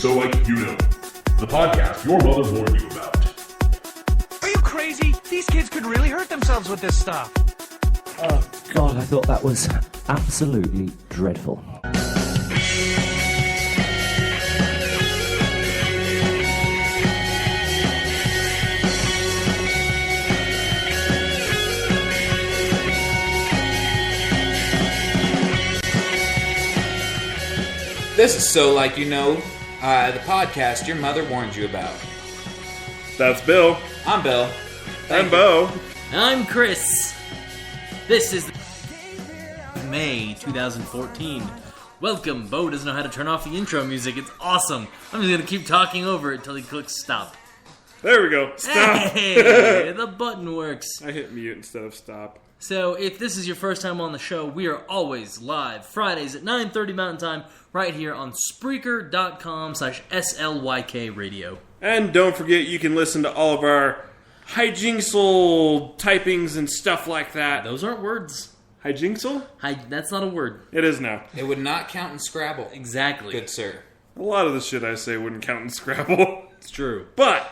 So Like You Know, the podcast your mother warned you about. Are you crazy? These kids could really hurt themselves with this stuff. Oh, God, I thought that was absolutely dreadful. This is So Like You Know, the podcast your mother warned you about. That's Bill. I'm Bill. I'm Beau. I'm Chris. This is May 2014. Welcome. Beau doesn't know how to turn off the intro music. It's awesome. I'm just going to keep talking over it until he clicks stop. There we go. Stop. Hey, the button works. I hit mute instead of stop. So if this is your first time on the show, we are always live Fridays at 9:30 Mountain Time right here on Spreaker.com/SLYK radio. And don't forget, you can listen to all of our hijinksel typings and stuff like that. Those aren't words. Hijinksel? That's not a word. It is now. It would not count in Scrabble. Exactly. Good sir. A lot of the shit I say wouldn't count in Scrabble. It's true. But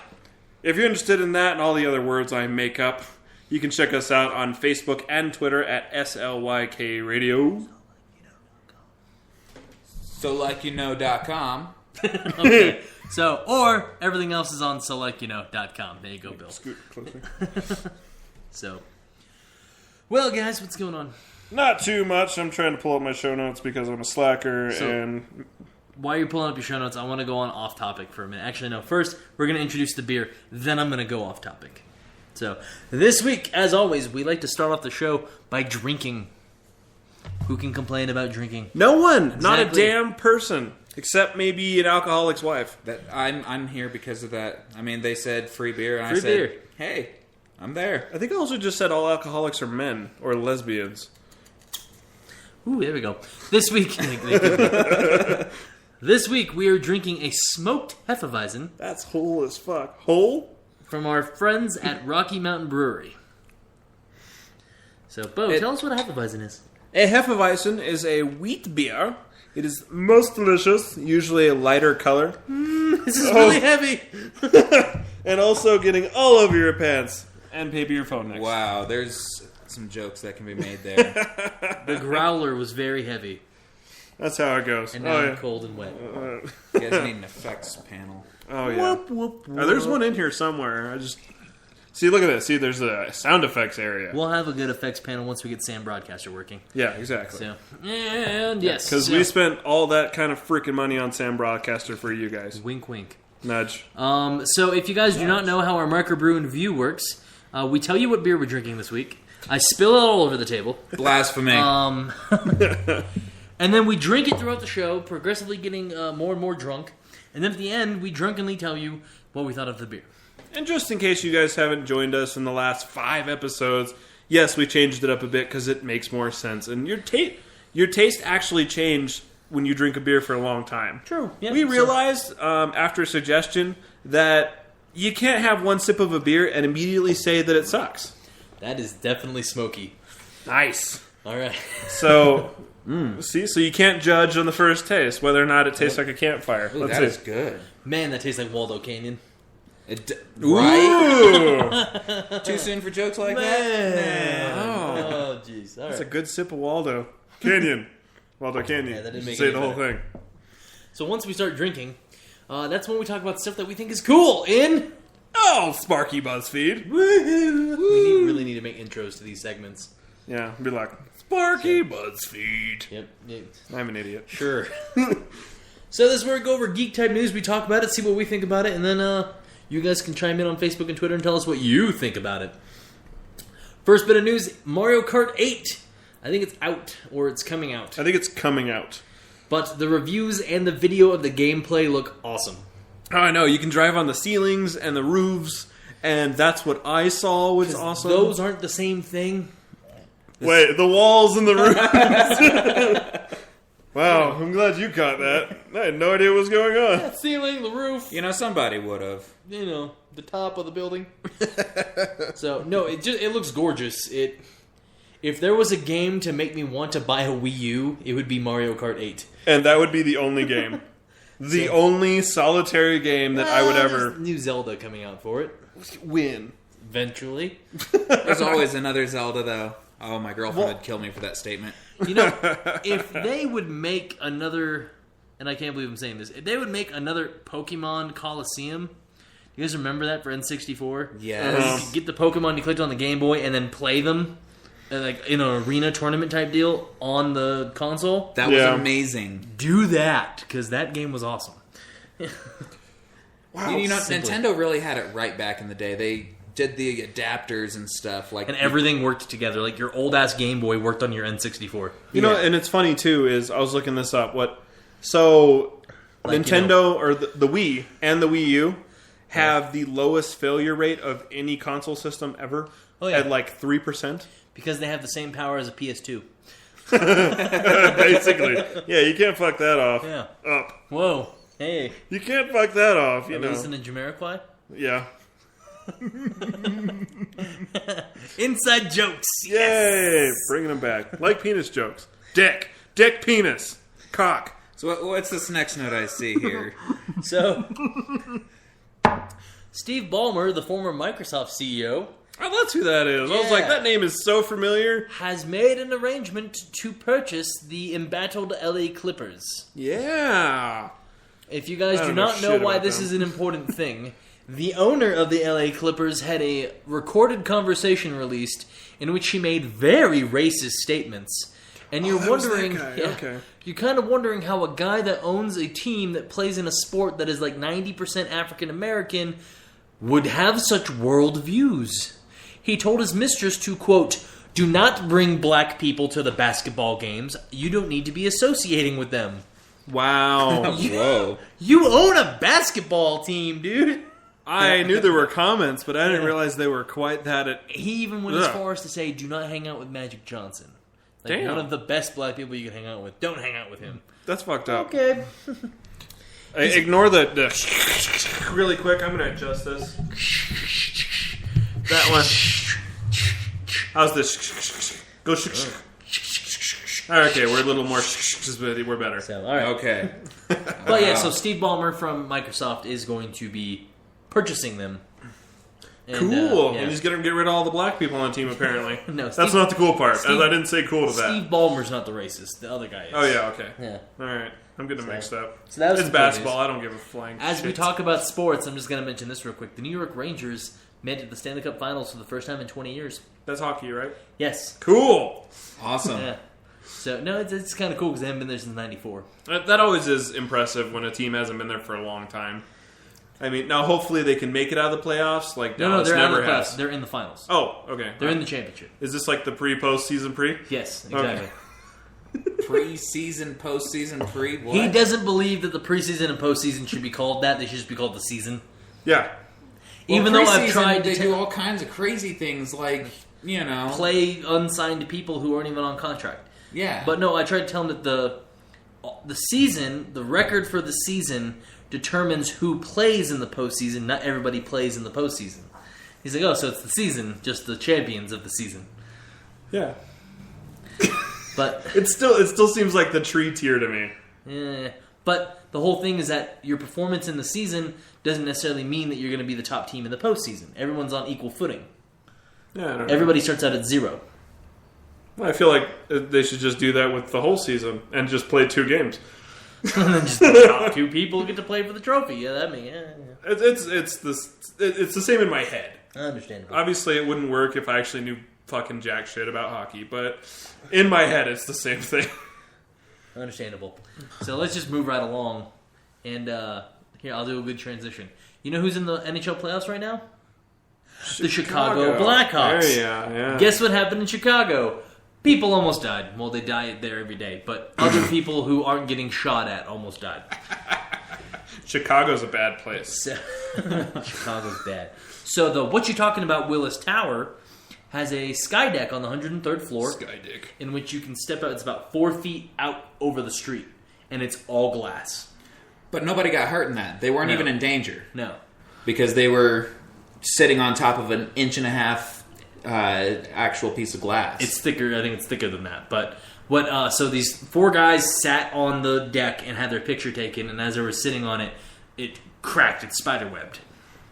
if you're interested in that and all the other words I make up, you can check us out on Facebook and Twitter at SLYK Radio. SoLikeYouKnow.com. Okay. So, or everything else is on SoLikeYouKnow.com. There you go, Bill. Scoot closer. So, well, guys, what's going on? Not too much. I'm trying to pull up my show notes because I'm a slacker. And while you're pulling up your show notes, I want to go on off topic for a minute. Actually, no. First, we're going to introduce the beer. Then I'm going to go off topic. So, this week, as always, we like to start off the show by drinking. Who can complain about drinking? no one. Exactly. Not a damn person. Except maybe an alcoholic's wife. That I'm here because of that. I mean, they said free beer, and Free I said, beer. hey, I'm there. I think I also just said all alcoholics are men or lesbians. Ooh, there we go. This week, this week we are drinking a smoked Hefeweizen That's whole as fuck. Whole? from our friends at Rocky Mountain Brewery. So, Beau, tell us what a Hefeweizen is. A Hefeweizen is a wheat beer. It is most delicious, usually a lighter color. This is really heavy. And also getting all over your pants. And maybe your phone next. Wow, there's some jokes that can be made there. The growler was very heavy, That's how it goes. and now I'm cold and wet. You guys need an effects panel. Oh, yeah. There's one in here somewhere. See, look at this. See, there's a sound effects area. We'll have a good effects panel once we get Sam Broadcaster working. Yeah, exactly. So, and yes. Because we spent all that kind of freaking money on Sam Broadcaster for you guys. Wink, wink. Nudge. So if you guys do not know how our Micro Brew In view works, we tell you what beer we're drinking this week. I spill it all over the table. Blasphemy. And then we drink it throughout the show, progressively getting more and more drunk. And then at the end, we drunkenly tell you what we thought of the beer. And just in case you guys haven't joined us in the last 5 episodes, yes, we changed it up a bit because it makes more sense. And your taste actually changed when you drink a beer for a long time. True. Yeah, we realized, after a suggestion, that you can't have one sip of a beer and immediately say that it sucks. That is definitely smoky. Nice. All right. So, see, so you can't judge on the first taste whether or not it tastes like a campfire. Ooh, Let's that see. is good. Man, that tastes like Waldo Canyon. Right? Too soon for jokes like Man. that? Oh, jeez. All That's a right. good sip of Waldo Canyon. Waldo Canyon. Yeah, that didn't make Say it the any whole thing. So once we start drinking, that's when we talk about stuff that we think is cool in... Oh, Sparky BuzzFeed. We really need to make intros to these segments. Yeah, be like, Sparky BuzzFeed. Yep. I'm an idiot. Sure. So this is where we go over geek type news. We talk about it, see what we think about it, and then you guys can chime in on Facebook and Twitter and tell us what you think about it. First bit of news, Mario Kart 8. I think it's out, or it's coming out. I think it's coming out. But the reviews and the video of the gameplay look awesome. Oh, I know. You can drive on the ceilings and the roofs, and that's what I saw was awesome. Those aren't the same thing. Wait, the walls and the roofs. Wow, I'm glad you caught that. I had no idea what was going on. The ceiling, the roof. You know, somebody would have. You know, the top of the building. So, no, it looks gorgeous. If there was a game to make me want to buy a Wii U, it would be Mario Kart 8. And that would be the only game. The only solitary game that I would ever There's new Zelda coming out for it win. eventually. There's always another Zelda, though. Oh, my girlfriend would kill me for that statement. You know, if they would make another, and I can't believe I'm saying this, if they would make another Pokemon Coliseum, you guys remember that for N64? Yes. You could get the Pokemon you clicked on the Game Boy and then play them, like in an arena tournament type deal on the console. That was amazing. Do that, because that game was awesome. Wow. You know, Simply. Nintendo really had it right back in the day. They did the adapters and stuff. And everything worked together. Like your old-ass Game Boy worked on your N64. You know, and it's funny, too, is I was looking this up. So, Like, Nintendo, or the Wii and the Wii U have the lowest failure rate of any console system ever at like 3%. Because they have the same power as a PS2. Basically. Yeah, you can't fuck that off. Yeah. Up. Whoa. Hey. You can't fuck that off, you Are we know. listening to Jamiroquai? Yeah. Inside jokes. Yay! Bringing them back. Like penis jokes. Dick. Dick penis. Cock. So what's this next note I see here? So, Steve Ballmer, the former Microsoft CEO, Oh, that's who that is. I was like, that name is so familiar. has made an arrangement to purchase the embattled LA Clippers. Yeah. If you guys I do don't know not know shit why about this them. is an important thing, the owner of the LA Clippers had a recorded conversation released in which he made very racist statements. And you're that was that wondering, guy. Okay. you're kind of wondering how a guy that owns a team that plays in a sport that is like 90% African American would have such world views. He told his mistress to, quote, "Do not bring black people to the basketball games. You don't need to be associating with them." Wow. Whoa. You own a basketball team, dude. I knew there were comments, but I didn't realize they were quite that. He even went as Ugh. far as to say, "Do not hang out with Magic Johnson. Like, Damn. one of the best black people you can hang out with. Don't hang out with him." That's fucked up. Okay. Ignore the really quick. I'm going to adjust this. That one. How's this? Go. Okay, we're a little more. We're better. So, all right. Okay. But yeah, so Steve Ballmer from Microsoft is going to be purchasing them. And, Cool. yeah. And he's going to get rid of all the black people on the team, apparently. No, That's Steve- not the cool part. Steve- I didn't say cool to that. Steve Ballmer's not the racist. The other guy is. Oh, yeah, okay. Yeah. All right. I'm getting mixed up. So that was It's some good basketball. news. I don't give a flying As we shit. talk about sports, I'm just going to mention this real quick. The New York Rangers made it to the Stanley Cup Finals for the first time in 20 years. That's hockey, right? Yes. Cool. Awesome. Yeah. So, no, it's kind of cool because they haven't been there since 94. That always is impressive when a team hasn't been there for a long time. I mean, now hopefully they can make it out of the playoffs like No, Dallas they're out of never the playoffs. has. They're in the finals. Oh, okay. They're in the championship. Is this like the pre-postseason pre? Yes, exactly. Pre-season, postseason, pre. What? He doesn't believe that the preseason and postseason should be called that. They should just be called the season. Yeah. Even though I've Preseason, tried they to do all kinds of crazy things, like play unsigned people who aren't even on contract. Yeah. But no, I tried to tell him that the season, the record for the season, determines who plays in the postseason. Not everybody plays in the postseason. He's like, oh, so it's the season, just the champions of the season. Yeah. But It still seems like the tree tier to me. but the whole thing is that your performance in the season doesn't necessarily mean that you're going to be the top team in the postseason. Everyone's on equal footing. Yeah, I don't know. Everybody starts out at 0. I feel like they should just do that with the whole season and just play 2 games. And then just the top 2 people get to play for the trophy. Yeah, that means It's the same in my head. understandable. Obviously, it wouldn't work if I actually knew fucking jack shit about hockey, but in my head, it's the same thing. Understandable. So let's just move right along. And here, I'll do a good transition. You know who's in the NHL playoffs right now? The Chicago Blackhawks. Yeah. Guess what happened in Chicago? People almost died. Well, they die there every day. But other people who aren't getting shot at almost died. Chicago's a bad place. So, Chicago's bad. So the What You Talking About Willis Tower has a sky deck on the 103rd floor. Skydeck. In which you can step out. It's about 4 feet out over the street. And it's all glass. But nobody got hurt in that. They weren't No. even in danger No. because they were sitting on top of an 1.5-inch actual piece of glass. It's thicker. I think it's thicker than that. But what? So these 4 guys sat on the deck and had their picture taken, and as they were sitting on it, it cracked. It spiderwebbed.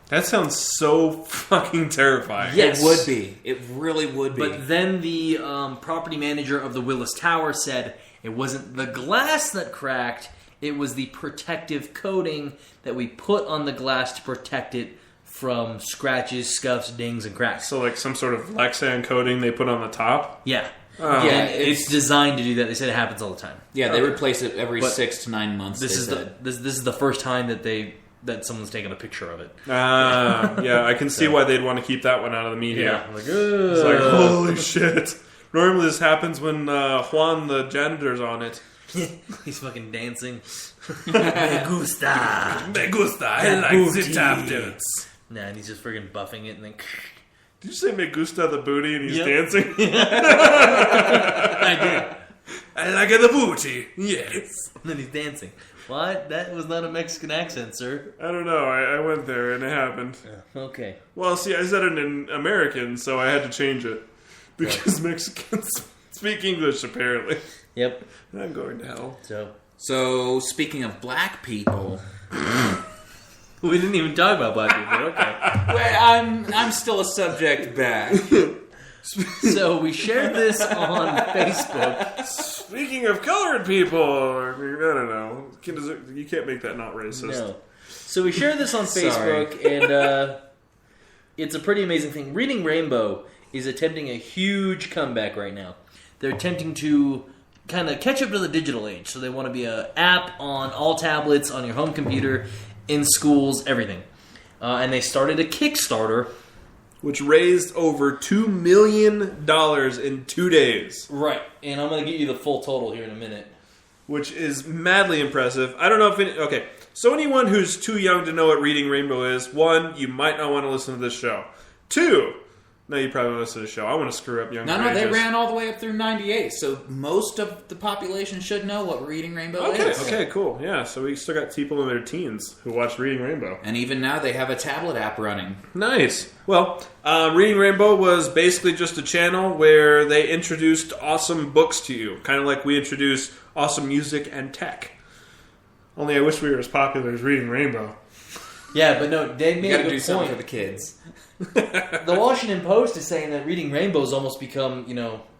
That sounds so fucking terrifying. Yes. It would be. It really would be. But then the property manager of the Willis Tower said it wasn't the glass that cracked, it was the protective coating that we put on the glass to protect it from scratches, scuffs, dings, and cracks. So like some sort of Lexan coating they put on the top? Yeah. Oh. Yeah, it's designed to do that. They said it happens all the time. Yeah, they replace it every But 6 to 9 months. This is the first time that someone's taken a picture of it. Yeah, I can see why they'd want to keep that one out of the media. Yeah, like, It's like, holy shit. Normally this happens when Juan the janitor's on it. he's fucking dancing. Me gusta. Me gusta, I like the tap dance. Nah, and he's just freaking buffing it and then... Did you say me gusta the booty and he's Yep. dancing? I did. I like the booty. Yes. And then he's dancing. What? That was not a Mexican accent, sir. I don't know. I went there and it happened. Okay. Well, see, I said it in American, so I had to change it. Because Mexicans speak English, apparently. Yep. I'm going to hell. So, speaking of black people... We didn't even talk about black people, okay. Well, I'm still a subject back. So we shared this on Facebook. Speaking of colored people, I don't know. You can't make that not racist. No. So we shared this on Facebook, and it's a pretty amazing thing. Reading Rainbow is attempting a huge comeback right now. They're attempting to kind of catch up to the digital age. So they want to be an app on all tablets, on your home computer, in schools, everything. And they started a Kickstarter. Which raised over $2 million in 2 days. Right. And I'm going to get you the full total here in a minute. Which is madly impressive. I don't know if... Okay, so anyone who's too young to know what Reading Rainbow is, 1, you might not want to listen to this show. 2... No, you probably want to listen to the show. I want to screw up young No, they ran all the way up through 98, so most of the population should know what Reading Rainbow is. Okay, cool. Yeah, so we still got people in their teens who watch Reading Rainbow. And even now they have a tablet app running. Nice. Well, Reading Rainbow was basically just a channel where they introduced awesome books to you. Kind of like we introduced awesome music and tech. Only I wish we were as popular as Reading Rainbow. Yeah, but no, they made You a gotta good do something point. for the kids. The Washington Post is saying that Reading Rainbow's almost become,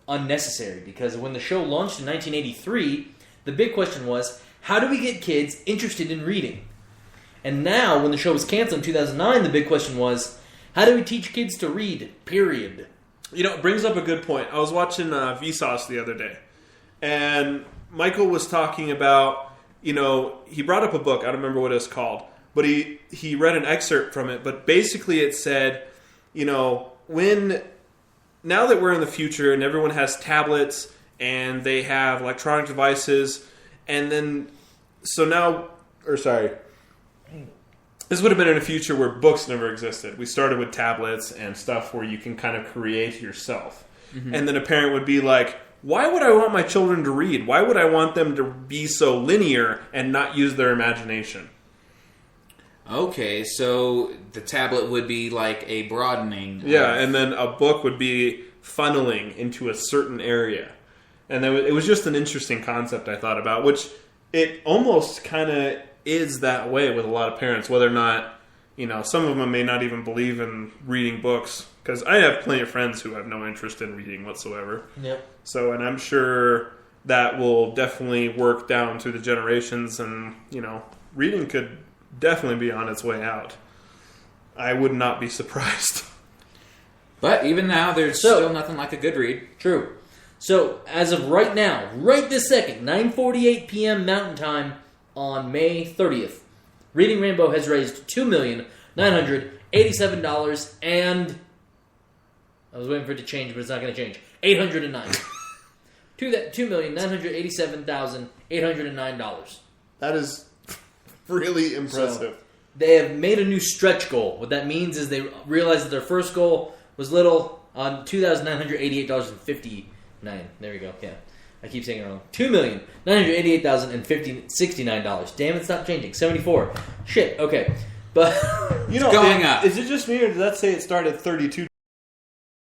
unnecessary because when the show launched in 1983, the big question was, how do we get kids interested in reading? And now, when the show was canceled in 2009, the big question was, how do we teach kids to read, period? It brings up a good point. I was watching Vsauce the other day, and Michael was talking about, he brought up a book, I don't remember what it's called, but he read an excerpt from it, but basically it said, now that we're in the future and everyone has tablets and they have electronic devices, and then, this would have been in a future where books never existed. We started with tablets and stuff where you can kind of create yourself. Mm-hmm. And then a parent would be like, why would I want my children to read? Why would I want them to be so linear and not use their imagination? Okay, so the tablet would be like a broadening. Yeah, and then a book would be funneling into a certain area. And it was just an interesting concept I thought about, which it almost kind of is that way with a lot of parents, whether or not, some of them may not even believe in reading books. Because I have plenty of friends who have no interest in reading whatsoever. Yep. So, and I'm sure that will definitely work down through the generations, and, reading could definitely be on its way out. I would not be surprised. But even now, there's still nothing like a good read. True. So, as of right now, right this second, 9:48 p.m. Mountain Time on May 30th, Reading Rainbow has raised $2,987 and... I was waiting for it to change, but it's not going to change. $809. $2,987,809. That is really impressive. So, they have made a new stretch goal. What that means is they realized that their first goal was little on $2,988.59. There we go. Yeah. I keep saying it wrong. $2,988,069. Damn it, stop changing. 74. Shit, okay. But going up. Is it just me, or did that say it started 32?